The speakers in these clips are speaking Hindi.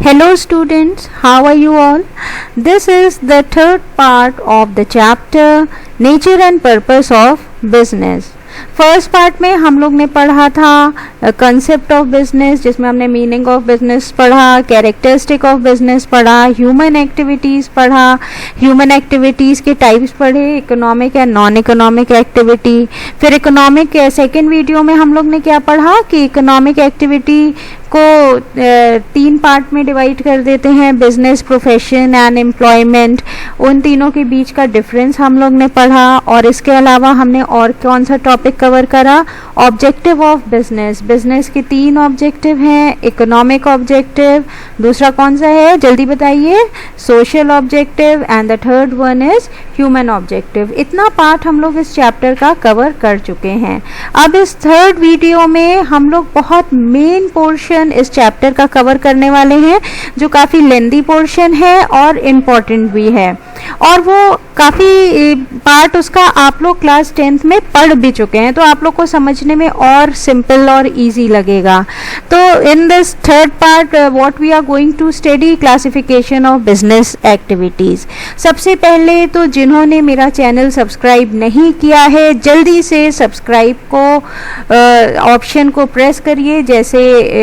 Hello students, how are you all? This is the third part of the chapter Nature and Purpose of Business. First part में हम लोग ने पढ़ा था कंसेप्ट ऑफ बिजनेस, जिसमें हमने मीनिंग ऑफ बिजनेस पढ़ा, कैरेक्टरिस्टिक ऑफ बिजनेस पढ़ा, ह्यूमन एक्टिविटीज़ पढ़ा, ह्यूमन एक्टिविटीज़ के टाइप्स पढ़े, economic and non economic activity. फिर इकोनॉमिक सेकेंड वीडियो में हम लोग ने क्या पढ़ा कि इकोनॉमिक एक्टिविटी को तीन पार्ट में डिवाइड कर देते हैं, बिजनेस, प्रोफेशन एंड एम्प्लॉयमेंट। उन तीनों के बीच का डिफरेंस हम लोग ने पढ़ा। और इसके अलावा हमने और कौन सा टॉपिक कवर करा? Objective of business. बिजनेस के तीन ऑब्जेक्टिव हैं, इकोनॉमिक ऑब्जेक्टिव, दूसरा कौन सा है जल्दी बताइए? Social objective, and the third one is human objective. इतना पार्ट हम लोग इस चैप्टर का कवर कर चुके हैं। अब इस थर्ड वीडियो में हम लोग बहुत मेन पोर्शन इस चैप्टर का कवर करने वाले हैं, जो काफ़ी लेंदी पोर्शन है और इम्पॉर्टेंट भी है, और वो काफ़ी पार्ट उसका आप लोग क्लास 10th में पढ़ भी चुके हैं, तो आप लोग को समझने में और सिंपल और इजी लगेगा। तो in this third part what we are going to study classification of business activities. सबसे पहले तो जिन्होंने मेरा चैनल सब्सक्राइब नहीं किया है, जल्दी से सब्सक्राइब को ऑप्शन को प्रेस करिए, जैसे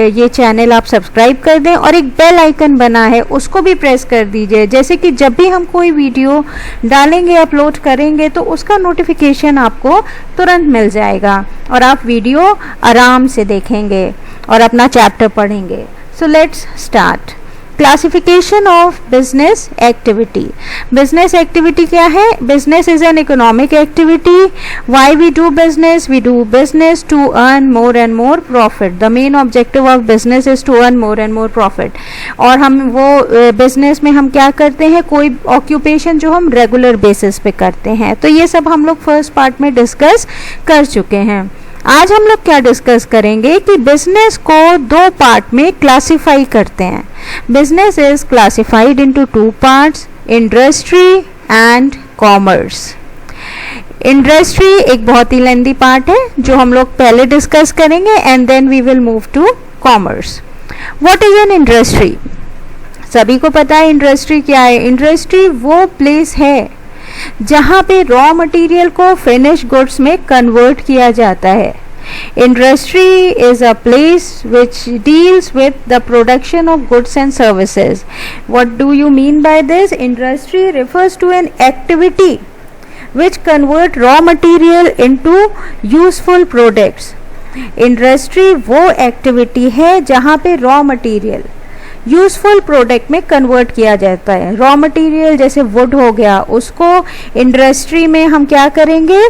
ये चैनल आप सब्सक्राइब कर दें, और एक बेल आइकन बना है उसको भी प्रेस कर दीजिए, जैसे कि जब भी हम कोई वीडियो डालेंगे, अपलोड करेंगे, तो उसका नोटिफिकेशन आपको तुरंत मिल जाएगा और आप वीडियो आराम से देखेंगे और अपना चैप्टर पढ़ेंगे। So let's start. Classification of business activity. Business activity क्या है? Business is an economic activity. Why we do business? We do business to earn more and more profit. The main objective of business is to earn more and more profit. और हम वो बिजनेस में हम क्या करते हैं? कोई ऑक्यूपेशन जो हम रेगुलर बेसिस पे करते हैं। तो ये सब हम लोग फर्स्ट पार्ट में डिस्कस कर चुके हैं। आज हम लोग क्या डिस्कस करेंगे कि बिजनेस को दो पार्ट में क्लासिफाई करते हैं। Business is classified into two parts, industry and commerce. Industry एक बहुत ही लेंदी पार्ट है जो हम लोग पहले डिस्कस करेंगे, and then we will move to commerce. What is an industry? सभी को पता है इंडस्ट्री क्या है। इंडस्ट्री वो प्लेस है जहाँ पे रॉ मटेरियल को फिनिश गुड्स में कन्वर्ट किया जाता है। Industry is a place which deals with the production of goods and services. What do you mean by this? Industry refers to an activity which convert raw material into useful products. Industry वो एक्टिविटी है जहाँ पे रॉ मटेरियल यूजफुल प्रोडक्ट में कन्वर्ट किया जाता है। रॉ मटेरियल जैसे वुड हो गया, उसको इंडस्ट्री में हम क्या करेंगे?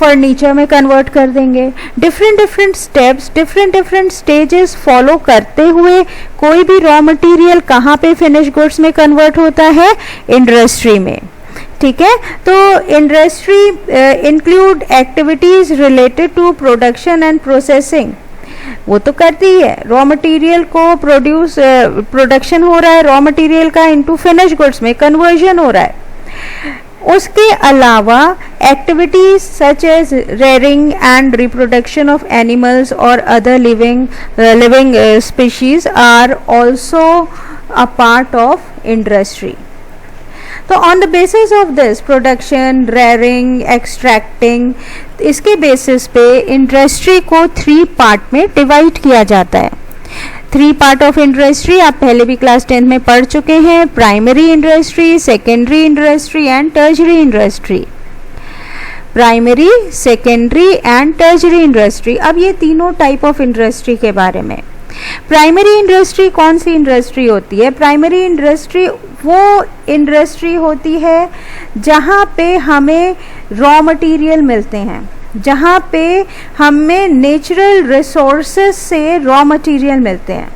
फर्नीचर में कन्वर्ट कर देंगे। Different steps, different stages follow करते हुए कोई भी रॉ मटेरियल कहाँ पे फिनिश गुड्स में कन्वर्ट होता है? इंडस्ट्री में। ठीक है, तो industry include activities related to production and processing. वो तो करती है, रॉ मटेरियल को प्रोडक्शन हो रहा है, रॉ मटेरियल का इनटू फिनिश गुड्स में कन्वर्जन हो रहा है। उसके अलावा activities such as rearing and reproduction of animals और other living species are also a part of industry. तो on the basis of this production, rearing, extracting, इसके बेसिस पे इंडस्ट्री को 3 पार्ट में डिवाइड किया जाता है। 3 पार्ट ऑफ इंडस्ट्री आप पहले भी क्लास 10 में पढ़ चुके हैं। Primary industry, secondary industry and tertiary industry. Primary, secondary and tertiary industry. अब ये तीनों टाइप ऑफ इंडस्ट्री के बारे में। प्राइमरी इंडस्ट्री कौन सी इंडस्ट्री होती है? प्राइमरी इंडस्ट्री वो इंडस्ट्री होती है जहाँ पे हमें रॉ मटेरियल मिलते हैं, जहाँ पे हमें नेचुरल रिसोर्सेज से रॉ मटेरियल मिलते हैं।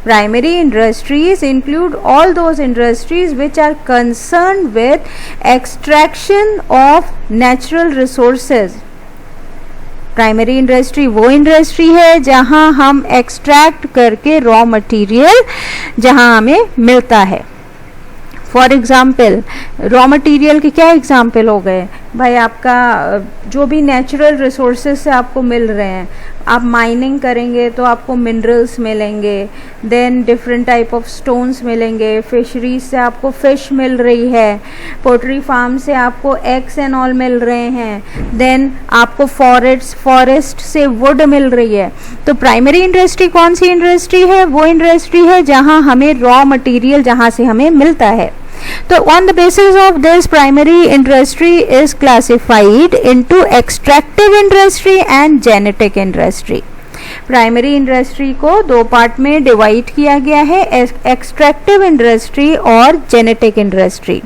Primary industries include all those industries which are concerned with extraction of natural resources. Primary industry वो इंडस्ट्री है जहां हम एक्सट्रैक्ट करके रॉ मटेरियल जहां हमें मिलता है। फॉर एग्जाम्पल, रॉ मटेरियल के क्या एग्जाम्पल हो गए भाई? आपका जो भी नेचुरल रिसोर्सेज से आपको मिल रहे हैं, आप माइनिंग करेंगे तो आपको मिनरल्स मिलेंगे, then different type of stones मिलेंगे, फिशरीज से आपको फिश मिल रही है, पोल्ट्री फार्म से आपको एग्स एंड ऑल मिल रहे हैं, देन आपको फॉरेस्ट से वुड मिल रही है। तो प्राइमरी इंडस्ट्री कौन सी इंडस्ट्री है? वो इंडस्ट्री है जहां हमें रॉ मटेरियल जहां से हमें मिलता है। तो on the basis of this, primary industry is classified into extractive industry and genetic industry. Primary industry को दो पार्ट में डिवाइड किया गया है, एक्सट्रैक्टिव इंडस्ट्री और जेनेटिक इंडस्ट्री।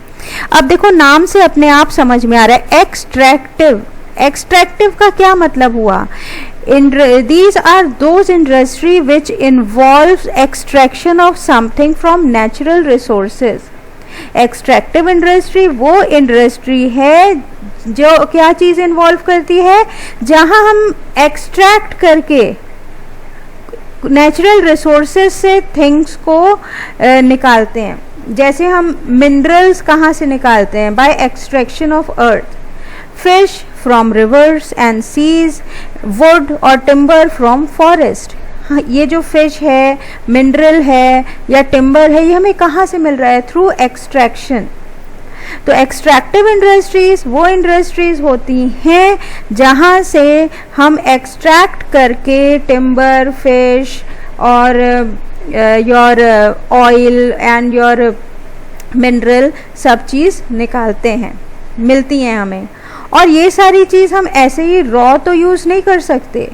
अब देखो नाम से अपने आप समझ में आ रहा है एक्सट्रैक्टिव। एक्सट्रैक्टिव का क्या मतलब हुआ? These are those industry which involves extraction of something from natural resources. Extractive industry वो इंडस्ट्री है जो क्या चीज इन्वॉल्व करती है, जहां हम एक्सट्रैक्ट करके नेचुरल रिसोर्सेज से थिंग्स को निकालते हैं। जैसे हम मिनरल्स कहाँ से निकालते हैं? By extraction of earth, fish from rivers and seas, wood और टिम्बर फ्रॉम फॉरेस्ट। ये जो फिश है, मिनरल है या टिम्बर है, ये हमें कहाँ से मिल रहा है? Through extraction. तो एक्सट्रैक्टिव इंडस्ट्रीज वो इंडस्ट्रीज होती हैं जहाँ से हम एक्सट्रैक्ट करके टिम्बर, फिश और your oil and your mineral सब चीज़ निकालते हैं, मिलती हैं हमें। और ये सारी चीज़ हम ऐसे ही रॉ तो यूज़ नहीं कर सकते।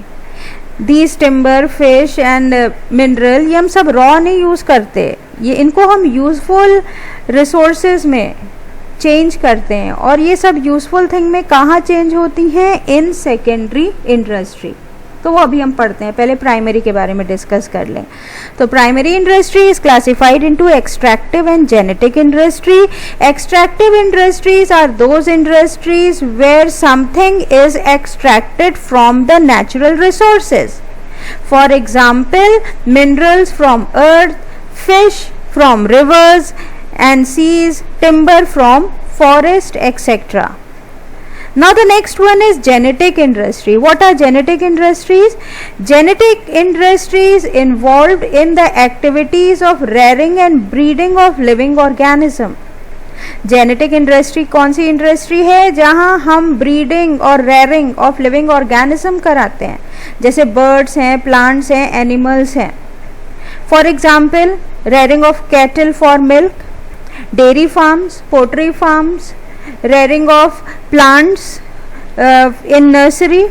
These timber, fish and mineral ये हम सब रॉ नहीं यूज़ करते, ये इनको हम यूज़फुल रिसोर्सेज में चेंज करते हैं। और ये सब यूज़फुल थिंग में कहाँ चेंज होती हैं? In secondary industry. तो वो अभी हम पढ़ते हैं, पहले प्राइमरी के बारे में डिस्कस कर लें। तो primary industry is classified into extractive and genetic industry. Extractive industries are those industries where something is extracted from the natural resources. For example minerals from earth, fish from rivers and seas, timber from forest, etc. Now the next one is genetic industry. What are genetic industries? Genetic industries involved in the activities of rearing and breeding of living organism. Genetic industry कौन सी इंडस्ट्री है? जहां हम ब्रीडिंग और रेयरिंग ऑफ लिविंग ऑर्गेनिज्म कराते हैं, जैसे बर्ड्स हैं, प्लांट्स हैं, एनिमल्स हैं। For example rearing of cattle for milk, dairy farms, poultry farms, rearing of plants in nursery.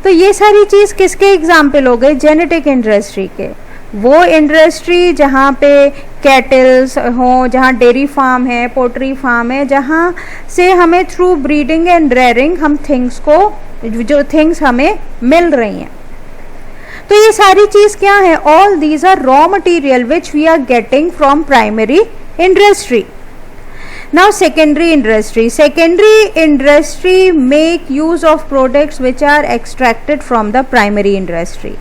तो ये सारी चीज़ किसके एग्जाम्पल हो गए? जेनेटिक इंडस्ट्री के। वो इंडस्ट्री जहाँ पे कैटल्स हों, जहाँ डेयरी फार्म है, पोल्ट्री फार्म है, जहाँ से हमें थ्रू ब्रीडिंग एंड रेयरिंग हम थिंग्स को, जो थिंग्स हमें मिल रही हैं। तो ये सारी चीज़ क्या है? All these are raw material which we are getting from primary industry. Now secondary industry. Secondary industry make use of products which are extracted from the primary industry.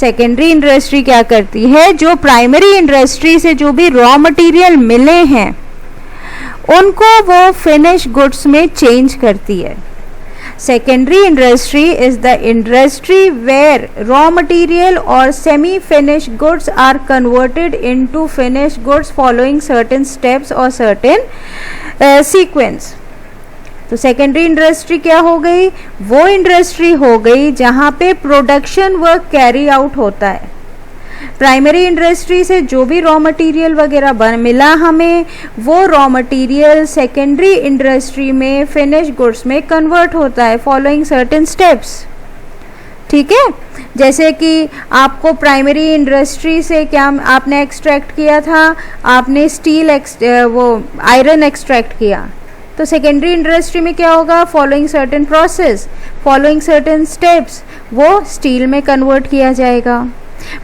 Secondary industry क्या करती है? जो primary industry से जो भी raw material मिले हैं उनको वो finish goods में change करती है। Secondary industry is the industry where raw material or semi-finished goods are converted into finished goods following certain steps or certain sequence. तो सेकेंडरी इंडस्ट्री क्या हो गई? वो इंडस्ट्री हो गई जहाँ पे प्रोडक्शन वर्क कैरी आउट होता है। प्राइमरी इंडस्ट्री से जो भी रॉ मटेरियल वगैरह मिला हमें, वो रॉ मटेरियल सेकेंडरी इंडस्ट्री में फिनिश गुड्स में कन्वर्ट होता है फॉलोइंग सर्टेन स्टेप्स। ठीक है, जैसे कि आपको प्राइमरी इंडस्ट्री से क्या आपने एक्सट्रैक्ट किया था? आपने स्टील वो आयरन एक्सट्रैक्ट किया। तो सेकेंडरी इंडस्ट्री में क्या होगा? Following certain process, following certain steps, वो स्टील में कन्वर्ट किया जाएगा।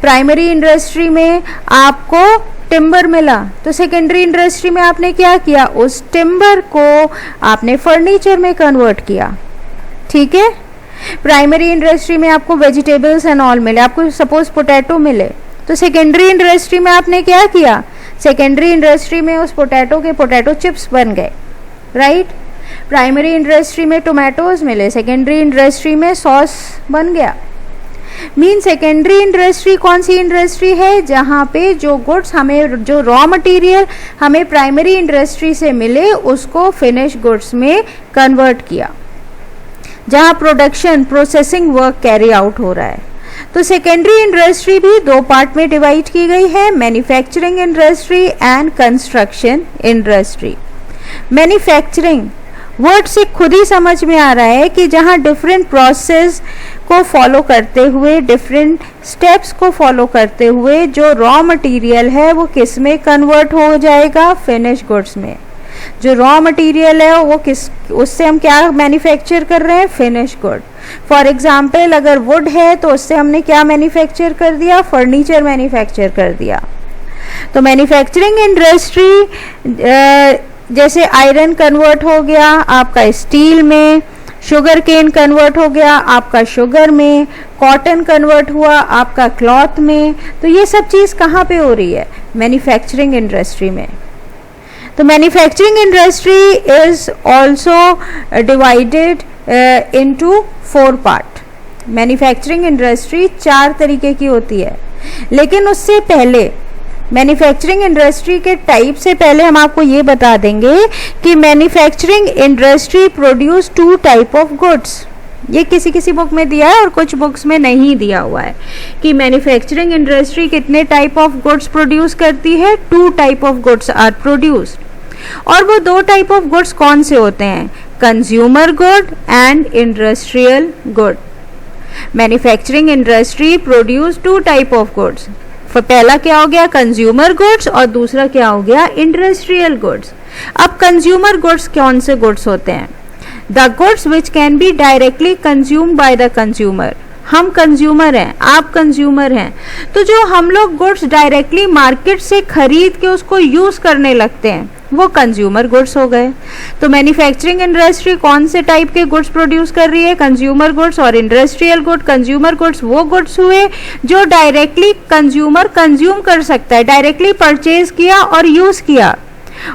प्राइमरी इंडस्ट्री में आपको टिम्बर मिला, तो सेकेंडरी इंडस्ट्री में आपने क्या किया? उस टिम्बर को आपने फर्नीचर में कन्वर्ट किया। ठीक है, प्राइमरी इंडस्ट्री में आपको वेजिटेबल्स एंड ऑल मिले, आपको सपोज पोटैटो मिले, तो सेकेंडरी इंडस्ट्री में आपने क्या किया? सेकेंडरी इंडस्ट्री में उस पोटैटो के पोटैटो चिप्स बन गए, राइट। प्राइमरी इंडस्ट्री में टोमेटोज मिले, सेकेंडरी इंडस्ट्री में सॉस बन गया। मीन सेकेंडरी इंडस्ट्री कौन सी इंडस्ट्री है, जहाँ पे जो गुड्स हमें, जो रॉ मटेरियल हमें प्राइमरी इंडस्ट्री से मिले उसको फिनिश गुड्स में कन्वर्ट किया, जहाँ production processing work carry out हो रहा है। तो सेकेंडरी इंडस्ट्री भी दो पार्ट में डिवाइड की गई है, manufacturing industry and construction industry. Manufacturing word से खुद ही समझ में आ रहा है कि जहाँ डिफरेंट प्रोसेस को फॉलो करते हुए, डिफरेंट स्टेप्स को फॉलो करते हुए जो रॉ मटेरियल है वो किस में कन्वर्ट हो जाएगा, फिनिश गुड्स में। जो रॉ मटेरियल है वो किस, उससे हम क्या मैन्युफैक्चर कर रहे हैं, फिनिश गुड। फॉर एग्जाम्पल अगर वुड है तो उससे हमने क्या मैन्युफैक्चर कर दिया, फर्नीचर मैन्युफैक्चर कर दिया। तो मैन्युफैक्चरिंग इंडस्ट्री जैसे आयरन कन्वर्ट हो गया आपका स्टील में, शुगर केन कन्वर्ट हो गया आपका शुगर में, कॉटन कन्वर्ट हुआ आपका क्लॉथ में। तो ये सब चीज़ कहाँ पे हो रही है, मैन्युफैक्चरिंग इंडस्ट्री में। तो manufacturing industry is also divided into 4 part. Manufacturing industry 4 तरीके की होती है, लेकिन उससे पहले मैन्युफैक्चरिंग इंडस्ट्री के टाइप से पहले हम आपको ये बता देंगे कि manufacturing industry produce 2 type of goods. ये किसी किसी बुक में दिया है और कुछ बुक्स में नहीं दिया हुआ है कि मैन्युफैक्चरिंग इंडस्ट्री कितने टाइप ऑफ गुड्स प्रोड्यूस करती है। 2 type of goods are produced. और वो 2 टाइप ऑफ गुड्स कौन से होते हैं, consumer good and industrial good. Manufacturing industry produce 2 type of goods. पहला क्या हो गया, कंज्यूमर गुड्स, और दूसरा क्या हो गया, इंडस्ट्रियल गुड्स। अब कंज्यूमर गुड्स कौन से गुड्स होते हैं, the goods which can be directly consumed by the consumer. हम कंज्यूमर हैं, आप कंज्यूमर हैं, तो जो हम लोग गुड्स डायरेक्टली मार्केट से खरीद के उसको यूज करने लगते हैं वो कंज्यूमर गुड्स हो गए। तो मैन्युफैक्चरिंग इंडस्ट्री कौन से टाइप के गुड्स प्रोड्यूस कर रही है, कंज्यूमर गुड्स और इंडस्ट्रियल गुड। कंज्यूमर गुड्स वो गुड्स हुए जो डायरेक्टली कंज्यूमर कंज्यूम कर सकता है, डायरेक्टली परचेज किया और यूज किया।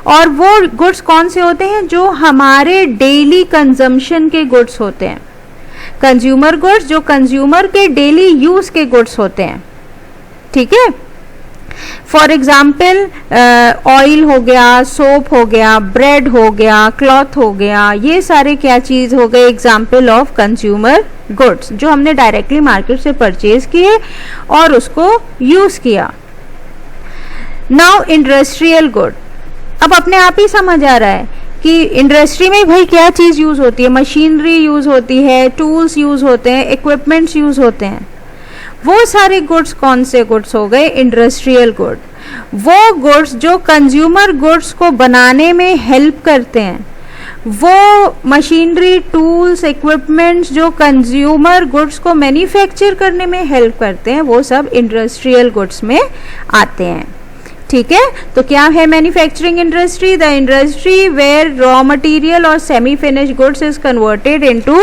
और वो गुड्स कौन से होते हैं, जो हमारे डेली कंजम्पशन के गुड्स होते हैं। कंज्यूमर गुड्स जो कंज्यूमर के डेली यूज के गुड्स होते हैं, ठीक है। फॉर एग्जाम्पल ऑयल हो गया, सोप हो गया, ब्रेड हो गया, क्लॉथ हो गया, ये सारे क्या चीज हो गए, एग्जाम्पल ऑफ कंज्यूमर गुड्स जो हमने डायरेक्टली मार्केट से परचेज किए और उसको यूज किया। नाउ इंडस्ट्रियल गुड, अब अपने आप ही समझ आ रहा है कि इंडस्ट्री में भाई क्या चीज यूज होती है, मशीनरी यूज होती है, टूल्स यूज होते हैं, इक्विपमेंट्स यूज होते हैं। वो सारे गुड्स कौन से गुड्स हो गए, इंडस्ट्रियल गुड। वो गुड्स जो कंज्यूमर गुड्स को बनाने में हेल्प करते हैं, वो मशीनरी, टूल्स, इक्विपमेंट्स जो कंज्यूमर गुड्स को मैन्युफैक्चर करने में हेल्प करते हैं, वो सब इंडस्ट्रियल गुड्स में आते हैं, ठीक है। तो क्या है manufacturing industry, the industry where raw material और semi finish goods is converted into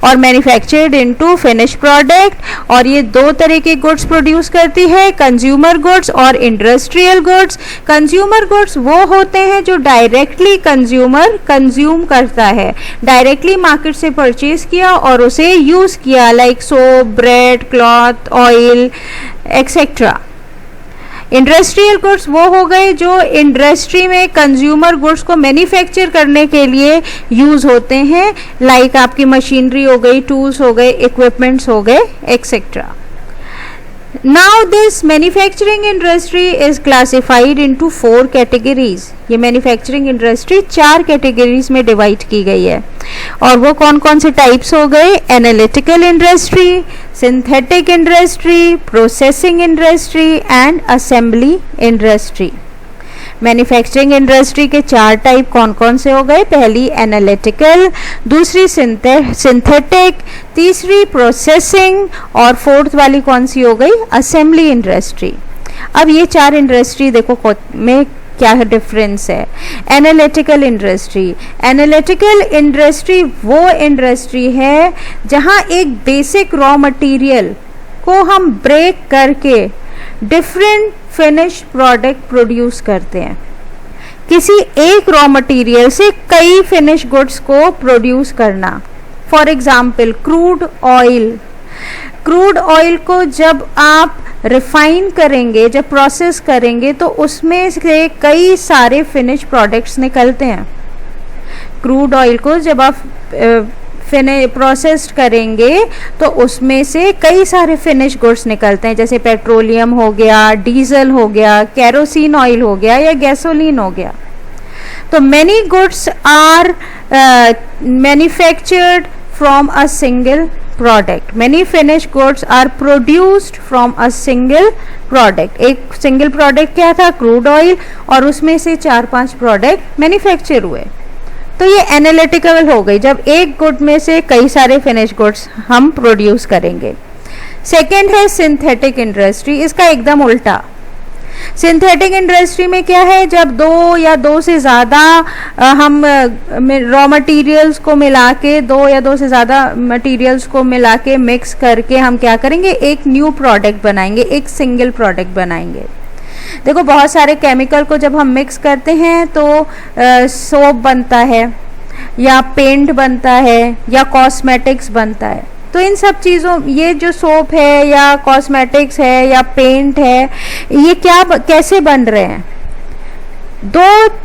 और मैन्युफैक्चर्ड इनटू फिनिश प्रोडक्ट। और ये 2 तरह के गुड्स प्रोड्यूस करती है, कंज्यूमर गुड्स और इंडस्ट्रियल गुड्स। कंज्यूमर गुड्स वो होते हैं जो डायरेक्टली कंज्यूमर कंज्यूम करता है, डायरेक्टली मार्केट से परचेज किया और उसे यूज किया, like soap, bread, cloth, oil etcetera. Industrial goods वो हो गए जो इंडस्ट्री में कंज्यूमर गुड्स को मैन्युफैक्चर करने के लिए यूज होते हैं, लाइक आपकी मशीनरी हो गई, टूल्स हो गए, इक्विपमेंट्स हो गए etcetera. Now this manufacturing industry is classified into 4 categories. ये मैन्युफैक्चरिंग इंडस्ट्री 4 कैटेगरीज में डिवाइड की गई है। और वो कौन कौन से टाइप्स हो गए, analytical industry, synthetic industry, processing industry and assembly industry. Manufacturing industry के 4 टाइप कौन कौन से हो गए, पहली एनालिटिकल, दूसरी सिंथेटिक, तीसरी प्रोसेसिंग और 4th वाली कौन सी हो गई, असेंबली इंडस्ट्री। अब ये 4 इंडस्ट्री देखो में क्या डिफरेंस है। एनालिटिकल इंडस्ट्री, एनालिटिकल इंडस्ट्री वो इंडस्ट्री है जहां एक बेसिक रॉ मटेरियल को हम ब्रेक करके डिफरेंट फिनिश प्रोडक्ट प्रोड्यूस करते हैं। किसी एक रॉ मटेरियल से कई फिनिश गुड्स को प्रोड्यूस करना। For example crude oil, crude oil को जब आप रिफाइन करेंगे, जब प्रोसेस करेंगे, तो उसमें से कई सारे फिनिश प्रोडक्ट्स निकलते हैं। क्रूड ऑयल को जब आप प्रोसेस्ड करेंगे तो उसमें से कई सारे फिनिश गुड्स निकलते हैं, जैसे पेट्रोलियम हो गया, डीजल हो गया, केरोसिन ऑयल हो गया या गैसोलीन हो गया। तो many goods are manufactured from a single product. Many finish goods are produced from a single product. एक सिंगल प्रोडक्ट क्या था? क्रूड ऑयल, और उसमें से 4-5 प्रोडक्ट मैन्युफैक्चर हुए। तो ये एनालिटिकल हो गई, जब एक गुड में से कई सारे फिनिश गुड्स हम प्रोड्यूस करेंगे। सेकेंड है सिंथेटिक इंडस्ट्री, इसका एकदम उल्टा। सिंथेटिक इंडस्ट्री में क्या है? जब दो या दो से ज़्यादा हम रॉ मटेरियल्स को मिला के, दो या दो से ज़्यादा मटेरियल्स को मिला के मिक्स करके हम क्या करेंगे? एक न्यू प्रोडक्ट बनाएंगे, एक सिंगल प्रोडक्ट बनाएंगे। देखो, बहुत सारे केमिकल को जब हम मिक्स करते हैं तो सोप बनता है या पेंट बनता है या कॉस्मेटिक्स बनता है। तो इन सब चीज़ों, ये जो सोप है या कॉस्मेटिक्स है या पेंट है, ये कैसे बन रहे हैं? दो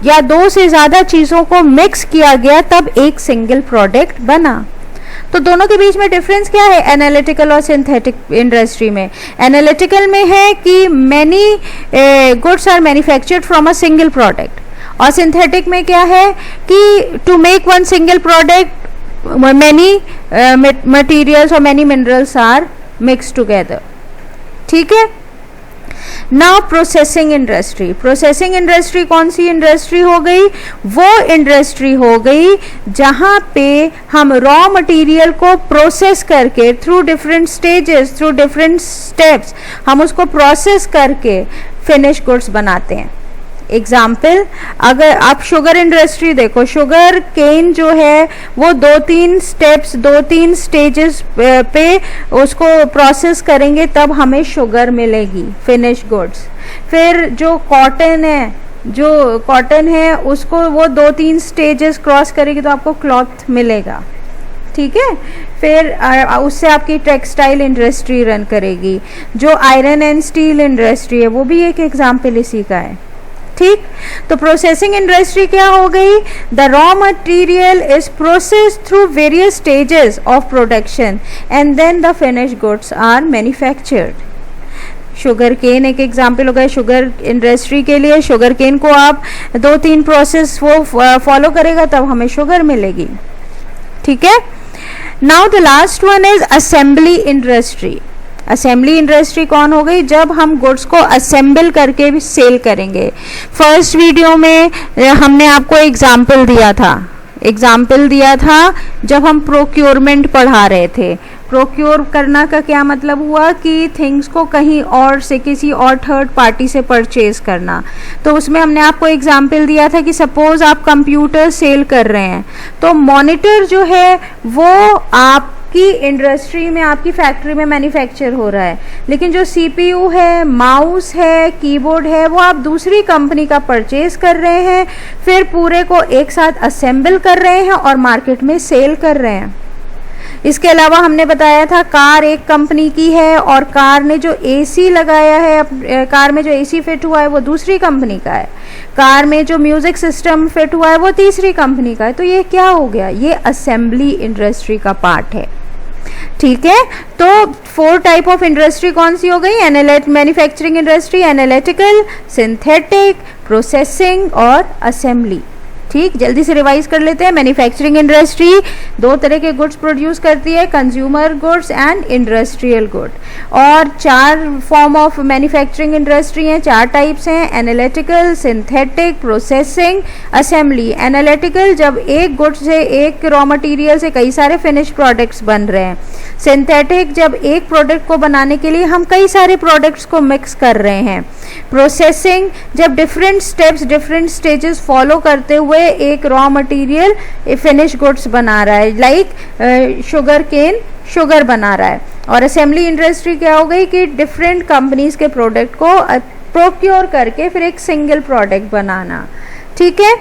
या दो से ज़्यादा चीज़ों को मिक्स किया गया, तब एक सिंगल प्रोडक्ट बना। तो दोनों के बीच में डिफरेंस क्या है एनालिटिकल और सिंथेटिक इंडस्ट्री में? एनालिटिकल में है कि मैनी goods are manufactured from a single प्रोडक्ट, और सिंथेटिक में क्या है कि to make one single product many materials or many minerals are mixed together। ठीक है। Now processing industry. Processing industry कौन सी इंडस्ट्री हो गई? वो इंडस्ट्री हो गई जहां पे हम रॉ मटेरियल को प्रोसेस करके through different stages, through different steps, हम उसको प्रोसेस करके फिनिश गुड्स बनाते हैं। एग्जाम्पल, अगर आप शुगर इंडस्ट्री देखो, शुगर केन जो है वो 2-3 स्टेप्स, 2-3 स्टेजेस पे उसको प्रोसेस करेंगे, तब हमें शुगर मिलेगी, फिनिश गुड्स। फिर जो कॉटन है उसको वो 2-3 स्टेजेस क्रॉस करेगी तो आपको क्लॉथ मिलेगा। ठीक है। फिर उससे आपकी टेक्सटाइल इंडस्ट्री रन करेगी। जो आयरन एंड स्टील इंडस्ट्री है वो भी एक एग्जाम्पल इसी का है। ठीक। तो प्रोसेसिंग इंडस्ट्री क्या हो गई? The raw material is processed through various stages of production and then the finish goods are manufactured. Sugar cane एक एग्जाम्पल हो गया शुगर इंडस्ट्री के लिए। शुगर केन को आप 2-3 प्रोसेस वो फॉलो करेगा तब हमें शुगर मिलेगी। ठीक है। Now the last one is assembly industry. Assembly industry कौन हो गई? जब हम गुड्स को असेंबल करके भी सेल करेंगे। फर्स्ट वीडियो में हमने आपको एग्जाम्पल दिया था जब हम प्रोक्योरमेंट पढ़ा रहे थे। प्रोक्योर करना का क्या मतलब हुआ कि थिंग्स को कहीं और से, किसी और थर्ड पार्टी से परचेज करना। तो उसमें हमने आपको एग्जाम्पल दिया था कि सपोज आप कंप्यूटर सेल कर रहे हैं, तो मॉनिटर जो है वो आपकी इंडस्ट्री में, आपकी फैक्ट्री में मैन्युफैक्चर हो रहा है, लेकिन जो सीपीयू है, माउस है, कीबोर्ड है, वो आप दूसरी कंपनी का परचेज कर रहे हैं, फिर पूरे को एक साथ असेंबल कर रहे हैं और मार्केट में सेल कर रहे हैं। इसके अलावा हमने बताया था कार एक कंपनी की है और कार ने जो एसी लगाया है, कार में जो एसी फिट हुआ है वो दूसरी कंपनी का है, कार में जो म्यूजिक सिस्टम फिट हुआ है वो तीसरी कंपनी का है। तो ये क्या हो गया? ये असेंबली इंडस्ट्री का पार्ट है। ठीक है। तो 4 टाइप ऑफ इंडस्ट्री कौन सी हो गई? Manufacturing industry, analytical, synthetic, processing और असेंबली। ठीक, जल्दी से रिवाइज कर लेते हैं। मैन्युफैक्चरिंग इंडस्ट्री 2 तरह के गुड्स प्रोड्यूस करती है, consumer goods and industrial good. और 4 फॉर्म ऑफ मैन्युफैक्चरिंग इंडस्ट्री हैं, 4 टाइप्स हैं, analytical, synthetic, processing, assembly. Analytical जब एक गुड से, एक रॉ मटेरियल से कई सारे फिनिश प्रोडक्ट्स बन रहे हैं। सिंथेटिक जब एक प्रोडक्ट को बनाने के लिए हम कई सारे प्रोडक्ट्स को मिक्स कर रहे हैं। प्रोसेसिंग जब different steps, different stages follow करते हुए एक रॉ मटेरियल फिनिश गुड्स बना रहा है, लाइक शुगर केन शुगर बना रहा है। और असेंबली इंडस्ट्री क्या हो गई कि डिफरेंट कंपनीज के प्रोडक्ट को प्रोक्योर करके फिर एक सिंगल प्रोडक्ट बनाना। ठीक है।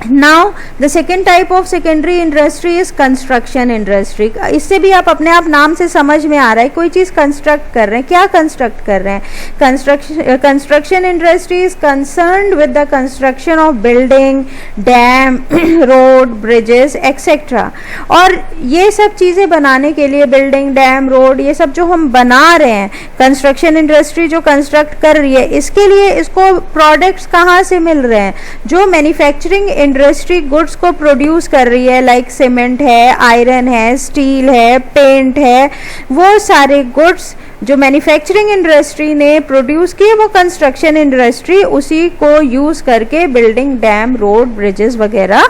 Now the second type of secondary industry is construction industry. इससे भी आप अपने आप नाम से समझ में आ रहा है कोई चीज़ कंस्ट्रक्ट कर रहे हैं, क्या कंस्ट्रक्ट कर रहे हैं। Construction industry is concerned with the construction of building, dam, road, bridges etcetera. और ये सब चीज़ें बनाने के लिए, बिल्डिंग, डैम, रोड, ये सब जो हम बना रहे हैं, कंस्ट्रक्शन इंडस्ट्री जो कंस्ट्रक्ट कर रही है, इसके लिए इसको प्रोडक्ट्स कहाँ से मिल रहे हैं? जो मैन्युफैक्चरिंग इंडस्ट्री गुड्स को प्रोड्यूस कर रही है, लाइक सीमेंट है, आयरन है, स्टील है, पेंट है, वो सारे गुड्स जो मैन्युफैक्चरिंग इंडस्ट्री ने प्रोड्यूस किए वो कंस्ट्रक्शन इंडस्ट्री उसी को यूज़ करके बिल्डिंग, डैम, रोड, ब्रिजेस वगैरह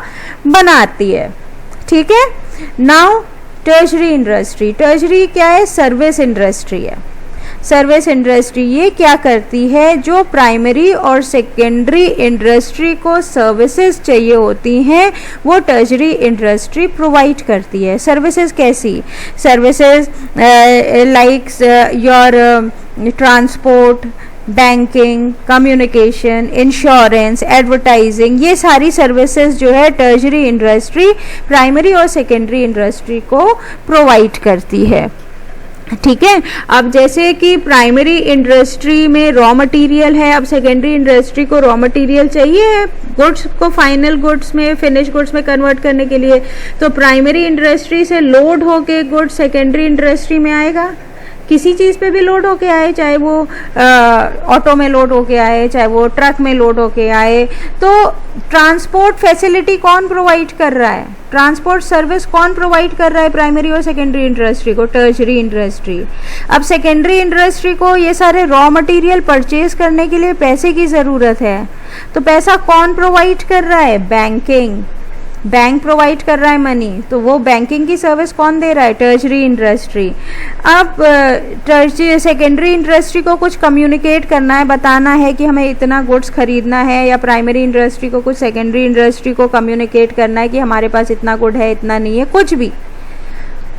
बनाती है। ठीक है। Now tertiary industry. टर्शरी क्या है? सर्विस इंडस्ट्री है। सर्विस इंडस्ट्री ये क्या करती है? जो प्राइमरी और सेकेंडरी इंडस्ट्री को सर्विसेज चाहिए होती हैं वो टर्शरी इंडस्ट्री प्रोवाइड करती है। सर्विसेज कैसी? Services like your transport, banking, communication, insurance, advertising, ये सारी सर्विसेज जो है टर्शरी इंडस्ट्री प्राइमरी और सेकेंडरी इंडस्ट्री को प्रोवाइड करती है। ठीक है। अब जैसे कि प्राइमरी इंडस्ट्री में रॉ मटेरियल है, अब सेकेंडरी इंडस्ट्री को रॉ मटेरियल चाहिए गुड्स को फाइनल गुड्स में, फिनिश गुड्स में कन्वर्ट करने के लिए, तो प्राइमरी इंडस्ट्री से लोड होके गुड्स सेकेंडरी इंडस्ट्री में आएगा। किसी चीज़ पे भी लोड होके आए, चाहे वो ऑटो में लोड होके आए, चाहे वो ट्रक में लोड होके आए, तो ट्रांसपोर्ट फैसिलिटी कौन प्रोवाइड कर रहा है? ट्रांसपोर्ट सर्विस कौन प्रोवाइड कर रहा है प्राइमरी और सेकेंडरी इंडस्ट्री को? Tertiary industry. अब सेकेंडरी इंडस्ट्री को ये सारे रॉ मटेरियल परचेज करने के लिए पैसे की ज़रूरत है, तो पैसा कौन प्रोवाइड कर रहा है? बैंकिंग। बैंक प्रोवाइड कर रहा है मनी, तो वो बैंकिंग की सर्विस कौन दे रहा है? Tertiary industry. अब टर्शरी सेकेंडरी इंडस्ट्री को कुछ कम्युनिकेट करना है, बताना है कि हमें इतना गुड्स खरीदना है, या प्राइमरी इंडस्ट्री को कुछ सेकेंडरी इंडस्ट्री को कम्युनिकेट करना है कि हमारे पास इतना गुड है, इतना नहीं है, कुछ भी,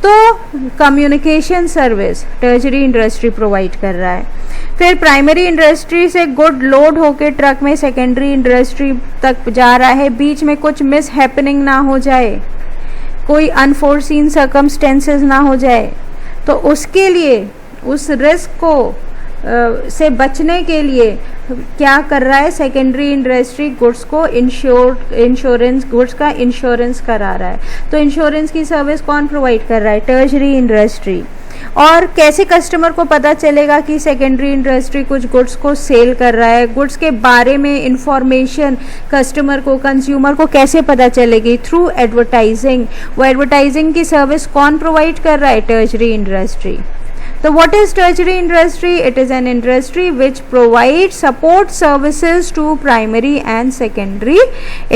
तो communication service tertiary industry provide कर रहा है। फिर प्राइमरी इंडस्ट्री से गुड लोड होके ट्रक में सेकेंडरी इंडस्ट्री तक जा रहा है, बीच में कुछ मिस हैपनिंग ना हो जाए, कोई अनफोर्सीन सर्कमस्टेंसेस ना हो जाए, तो उसके लिए उस रिस्क को से बचने के लिए क्या कर रहा है? सेकेंडरी इंडस्ट्री गुड्स को इंश्योरेंस, गुड्स का इंश्योरेंस करा रहा है। तो इंश्योरेंस की सर्विस कौन प्रोवाइड कर रहा है? Tertiary industry. और कैसे कस्टमर को पता चलेगा कि सेकेंडरी इंडस्ट्री कुछ गुड्स को सेल कर रहा है? गुड्स के बारे में इंफॉर्मेशन कस्टमर को, कंज्यूमर को कैसे पता चलेगी? Through advertising. वो एडवर्टाइजिंग की सर्विस कौन प्रोवाइड कर रहा है? Tertiary industry. So what is tertiary industry? It is an industry which provides support services to primary and secondary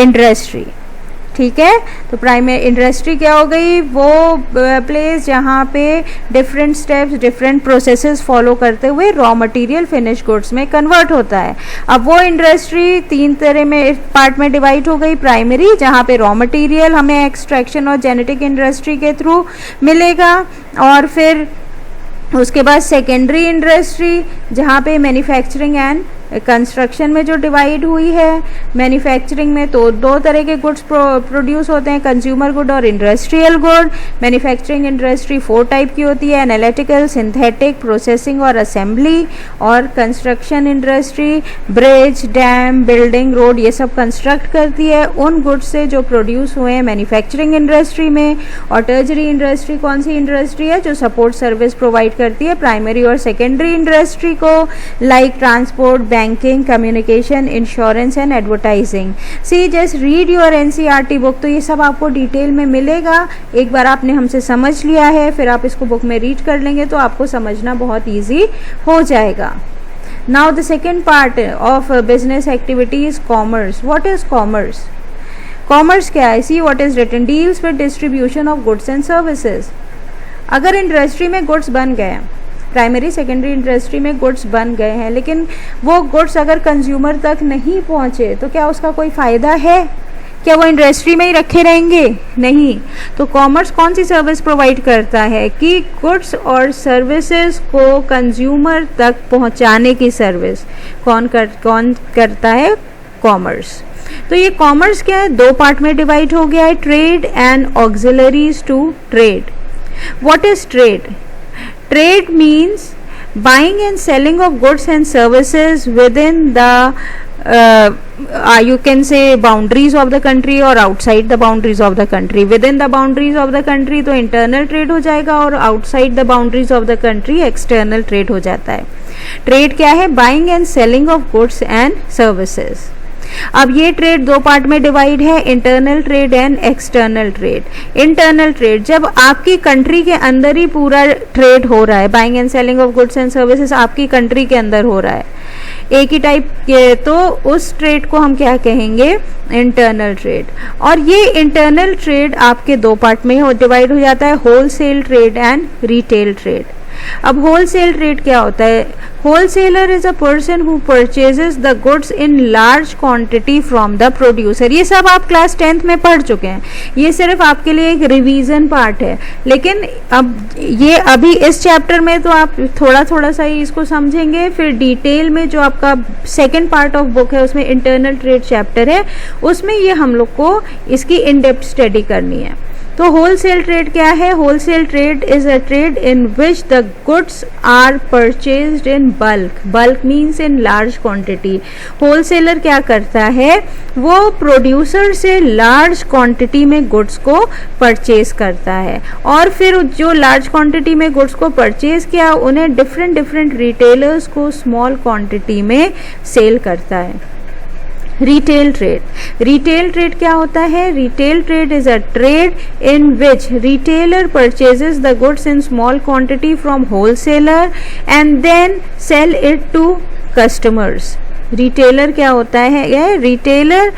industry. ठीक है। तो प्राइमरी इंडस्ट्री क्या हो गई? वो प्लेस जहाँ पे different steps, different processes follow करते हुए रॉ मटेरियल फिनिश गुड्स में कन्वर्ट होता है। अब वो इंडस्ट्री तीन तरह में पार्ट में डिवाइड हो गई। प्राइमरी, जहाँ पे रॉ मटेरियल हमें एक्सट्रैक्शन और जेनेटिक इंडस्ट्री के थ्रू मिलेगा, और फिर उसके बाद सेकेंडरी इंडस्ट्री जहाँ पे मैन्युफैक्चरिंग एंड कंस्ट्रक्शन में जो डिवाइड हुई है। मैन्युफैक्चरिंग में तो दो तरह के गुड्स प्रोड्यूस होते हैं, कंज्यूमर गुड और industrial good. Manufacturing industry 4 type की होती है, एनालिटिकल, सिंथेटिक, प्रोसेसिंग और असेंबली। और construction industry bridge, dam, building, road ये सब कंस्ट्रक्ट करती है उन गुड्स से जो प्रोड्यूस हुए हैं मैन्युफैक्चरिंग इंडस्ट्री में। और टर्शरी इंडस्ट्री कौन सी इंडस्ट्री है? जो सपोर्ट सर्विस प्रोवाइड करती है प्राइमरी और सेकेंडरी इंडस्ट्री को, like transport, banking, communication, insurance and advertising. See just read your NCERT book. तो ये सब आपको डिटेल में मिलेगा। एक बार आपने हमसे समझ लिया है, फिर आप इसको बुक में रीड कर लेंगे तो आपको समझना बहुत ईजी हो जाएगा। Now the second part of business activity is commerce. What is commerce? Commerce क्या है? See what is written, deals with distribution of goods and services. अगर इंडस्ट्री में गुड्स बन गए, प्राइमरी सेकेंडरी इंडस्ट्री में गुड्स बन गए हैं, लेकिन वो गुड्स अगर कंज्यूमर तक नहीं पहुंचे तो क्या उसका कोई फ़ायदा है? क्या वो इंडस्ट्री में ही रखे रहेंगे? नहीं। तो कॉमर्स कौन सी सर्विस प्रोवाइड करता है कि गुड्स और सर्विसेज को कंज्यूमर तक पहुंचाने की सर्विस कौन करता है? कॉमर्स। तो ये कॉमर्स क्या है, दो पार्ट में डिवाइड हो गया है, trade and auxiliaries to trade. What is trade? Trade means buying and selling of goods and services within the you can say boundaries of the country or outside the boundaries of the country. within the boundaries of the country तो internal trade हो जाएगा और outside the boundaries of the country external trade हो जाता है. ट्रेड क्या है? buying and selling of goods and services. अब ये ट्रेड दो पार्ट में डिवाइड है, internal trade and external trade. Internal trade जब आपकी कंट्री के अंदर ही पूरा ट्रेड हो रहा है, buying and selling of goods and services आपकी कंट्री के अंदर हो रहा है एक ही टाइप के, तो उस ट्रेड को हम क्या कहेंगे? Internal trade. और ये इंटरनल ट्रेड आपके दो पार्ट में डिवाइड हो जाता है, wholesale trade and retail trade. अब होलसेल ट्रेड क्या होता है? Wholesaler is a person who purchases the goods in large quantity from the producer. ये सब आप क्लास 10th में पढ़ चुके हैं, ये सिर्फ आपके लिए एक रिवीजन पार्ट है. लेकिन अब ये अभी इस चैप्टर में तो आप थोड़ा थोड़ा सा ही इसको समझेंगे, फिर डिटेल में जो आपका सेकेंड पार्ट ऑफ बुक है उसमें इंटरनल ट्रेड चैप्टर है, उसमें ये हम लोग को इसकी इन डेप्थ स्टडी करनी है. तो होलसेल ट्रेड क्या है? Wholesale trade is a trade in which the goods are purchased in bulk. Bulk means in large quantity. Wholesaler क्या करता है? वो प्रोड्यूसर से लार्ज क्वांटिटी में गुड्स को परचेज करता है और फिर जो लार्ज क्वांटिटी में गुड्स को परचेज किया उन्हें डिफरेंट डिफरेंट रिटेलर्स को स्मॉल क्वांटिटी में सेल करता है. Retail trade. रिटेल ट्रेड क्या होता है? Retail trade is a trade in which retailer purchases the goods in small quantity from wholesaler and then sell it to customers. Retailer क्या होता है? यह रिटेलर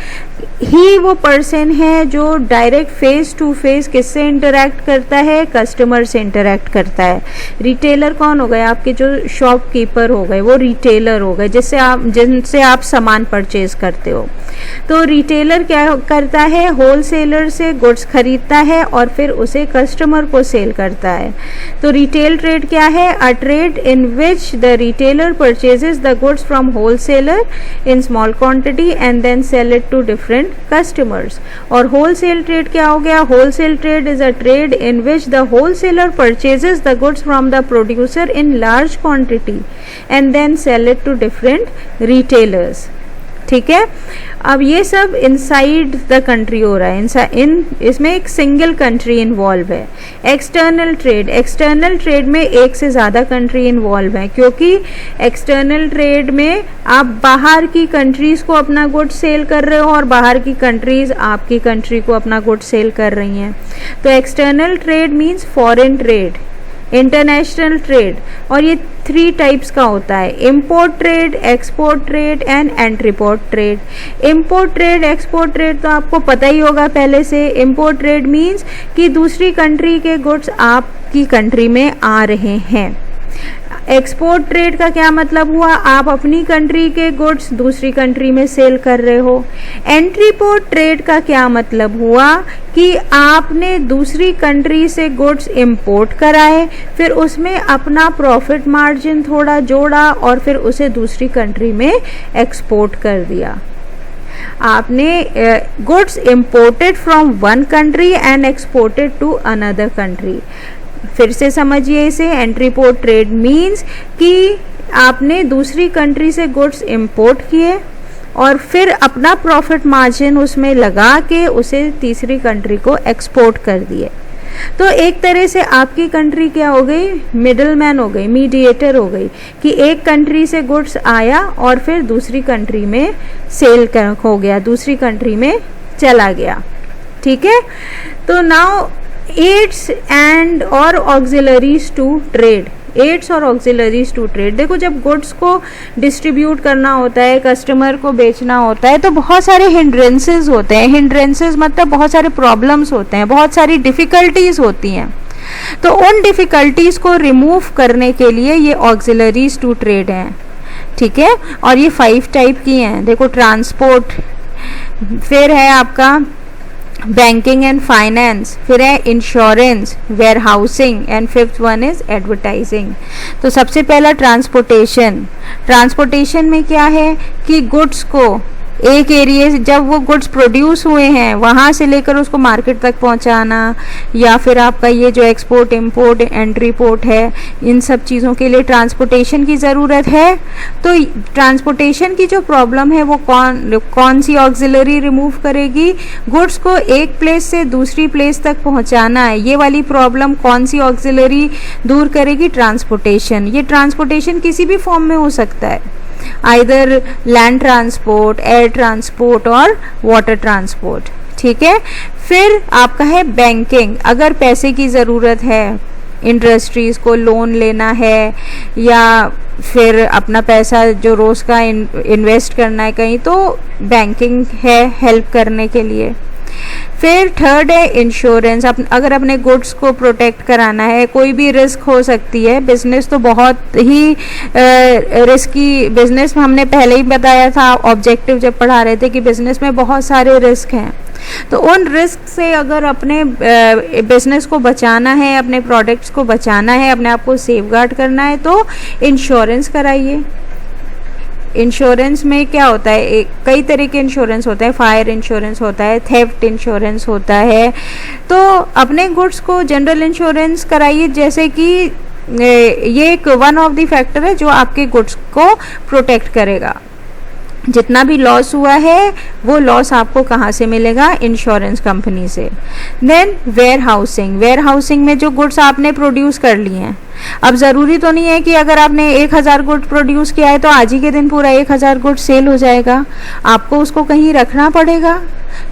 ही वो पर्सन है जो डायरेक्ट फेस टू फेस किससे इंटरेक्ट करता है? कस्टमर से इंटरेक्ट करता है. रिटेलर कौन हो गए? आपके जो शॉपकीपर हो गए वो रिटेलर हो गए, जिनसे आप सामान परचेज करते हो. तो रिटेलर क्या करता है? होलसेलर से गुड्स खरीदता है और फिर उसे कस्टमर को सेल करता है. तो रिटेल ट्रेड क्या है? अ trade in which the retailer purchases the goods from wholesaler in small quantity and then sell it to different customers. और wholesale trade क्या हो गया? wholesale trade is a trade in which the wholesaler purchases the goods from the producer in large quantity and then sell it to different retailers. ठीक है. अब ये सब इनसाइड द कंट्री हो रहा है, इसमें एक सिंगल कंट्री इन्वॉल्व है. External trade. एक्सटर्नल ट्रेड में एक से ज़्यादा कंट्री इन्वॉल्व है, क्योंकि एक्सटर्नल ट्रेड में आप बाहर की कंट्रीज़ को अपना गुड सेल कर रहे हो और बाहर की कंट्रीज़ आपकी कंट्री को अपना गुड सेल कर रही हैं. तो external trade means foreign trade, international trade, और ये 3 टाइप्स का होता है: import trade, export trade and entrepot trade. Import trade, export trade तो आपको पता ही होगा पहले से. इम्पोर्ट ट्रेड मीन्स कि दूसरी कंट्री के गुड्स आपकी कंट्री में आ रहे हैं. एक्सपोर्ट ट्रेड का क्या मतलब हुआ? आप अपनी कंट्री के गुड्स दूसरी कंट्री में सेल कर रहे हो. एंट्रीपोर्ट ट्रेड का क्या मतलब हुआ? कि आपने दूसरी कंट्री से गुड्स इंपोर्ट कराए, फिर उसमें अपना प्रॉफिट मार्जिन थोड़ा जोड़ा और फिर उसे दूसरी कंट्री में एक्सपोर्ट कर दिया. आपने goods imported from one country and exported to another country. फिर से समझिए इसे. एंट्रीपोर्ट ट्रेड मीन्स कि आपने दूसरी कंट्री से गुड्स इंपोर्ट किए और फिर अपना प्रॉफिट मार्जिन उसमें लगा के उसे तीसरी कंट्री को एक्सपोर्ट कर दिए. तो एक तरह से आपकी कंट्री क्या हो गई? मिडल मैन हो गई, मीडिएटर हो गई, कि एक कंट्री से गुड्स आया और फिर दूसरी कंट्री में सेल हो गया, दूसरी कंट्री में चला गया. ठीक है. तो नाउ एड्स एंड और ऑक्सिलरीज टू ट्रेड. एड्स और ऑक्सिलरीज टू ट्रेड. देखो, जब गुड्स को डिस्ट्रीब्यूट करना होता है, कस्टमर को बेचना होता है, तो बहुत सारे हिंड्रेंसेस होते हैं. हिंड्रेंसेस मतलब बहुत सारे प्रॉब्लम्स होते हैं, बहुत सारी डिफ़िकल्टीज होती हैं. तो उन डिफ़िकल्टीज को रिमूव करने के लिए ये ऑक्सिलरीज टू ट्रेड हैं. ठीक है. और ये 5 टाइप की हैं. देखो, ट्रांसपोर्ट, फिर है आपका बैंकिंग एंड फाइनेंस, फिर है insurance, warehousing and 5th one is advertising. तो सबसे पहला ट्रांसपोर्टेशन. ट्रांसपोर्टेशन में क्या है कि गुड्स को एक एरिया जब वो गुड्स प्रोड्यूस हुए हैं वहाँ से लेकर उसको मार्केट तक पहुँचाना, या फिर आपका ये जो एक्सपोर्ट इंपोर्ट एंट्री पोर्ट है, इन सब चीज़ों के लिए ट्रांसपोर्टेशन की ज़रूरत है। तो ट्रांसपोर्टेशन की जो प्रॉब्लम है वो कौन सी ऑक्सिलरी रिमूव करेगी? गुड्स को एक प्लेस से दूसरी प्लेस तक पहुँचाना है, ये वाली प्रॉब्लम कौन सी ऑक्सिलरी दूर करेगी? ट्रांसपोर्टेशन। ये ट्रांसपोर्टेशन किसी भी फॉर्म में हो सकता है, either land transport, air transport और वाटर ट्रांसपोर्ट। ठीक है। फिर आपका है बैंकिंग। अगर पैसे की ज़रूरत है, इंडस्ट्रीज को लोन लेना है, या फिर अपना पैसा जो रोज़ का इन्वेस्ट करना है कहीं, तो बैंकिंग है हेल्प करने के लिए। फिर थर्ड है इंश्योरेंस। अगर अपने गुड्स को प्रोटेक्ट कराना है, कोई भी रिस्क हो सकती है, बिजनेस तो बहुत ही रिस्की बिजनेस में हमने पहले ही बताया था ऑब्जेक्टिव जब पढ़ा रहे थे कि बिजनेस में बहुत सारे रिस्क हैं। तो उन रिस्क से अगर अपने बिजनेस को बचाना है, अपने प्रोडक्ट्स को बचाना है, अपने आप को सेफगार्ड करना है, तो इंश्योरेंस कराइए। इंश्योरेंस में क्या होता है, कई तरह के इंश्योरेंस होता है, फायर इंश्योरेंस होता है, थेफ्ट इंश्योरेंस होता है। तो अपने गुड्स को जनरल इंश्योरेंस कराइए, जैसे कि ये एक वन ऑफ द फैक्टर है जो आपके गुड्स को प्रोटेक्ट करेगा। जितना भी लॉस हुआ है वो लॉस आपको कहाँ से मिलेगा? इंश्योरेंस कंपनी से। Then warehousing. Warehousing में जो गुड्स आपने प्रोड्यूस कर लिए हैं, अब ज़रूरी तो नहीं है कि अगर आपने 1000 गुड प्रोड्यूस किया है तो आज ही के दिन पूरा 1000 गुड सेल हो जाएगा, आपको उसको कहीं रखना पड़ेगा।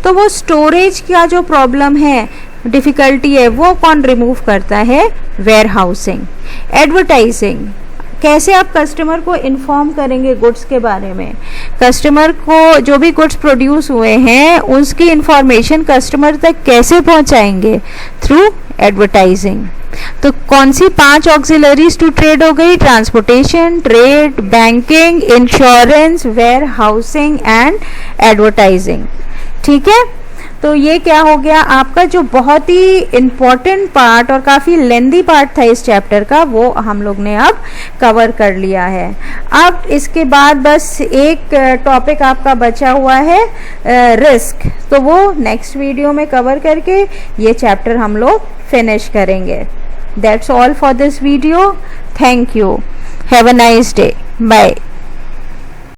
तो वो स्टोरेज का जो प्रॉब्लम है, डिफ़िकल्टी है, वो कौन रिमूव करता है? Where housing. एडवर्टाइजिंग, कैसे आप कस्टमर को इन्फॉर्म करेंगे गुड्स के बारे में? कस्टमर को जो भी गुड्स प्रोड्यूस हुए हैं उसकी इंफॉर्मेशन कस्टमर तक कैसे पहुंचाएंगे? Through advertising. तो कौन सी 5 ऑक्सिलरीज टू ट्रेड हो गई? Transportation, trade, banking, insurance, warehousing and advertising. ठीक है। तो ये क्या हो गया आपका जो बहुत ही इम्पॉर्टेंट पार्ट और काफ़ी लेंदी पार्ट था इस चैप्टर का, वो हम लोग ने अब कवर कर लिया है। अब इसके बाद बस एक टॉपिक आपका बचा हुआ है, रिस्क। तो वो नेक्स्ट वीडियो में कवर करके ये चैप्टर हम लोग फिनिश करेंगे। That's all for this video. Thank you. Have a nice day. Bye.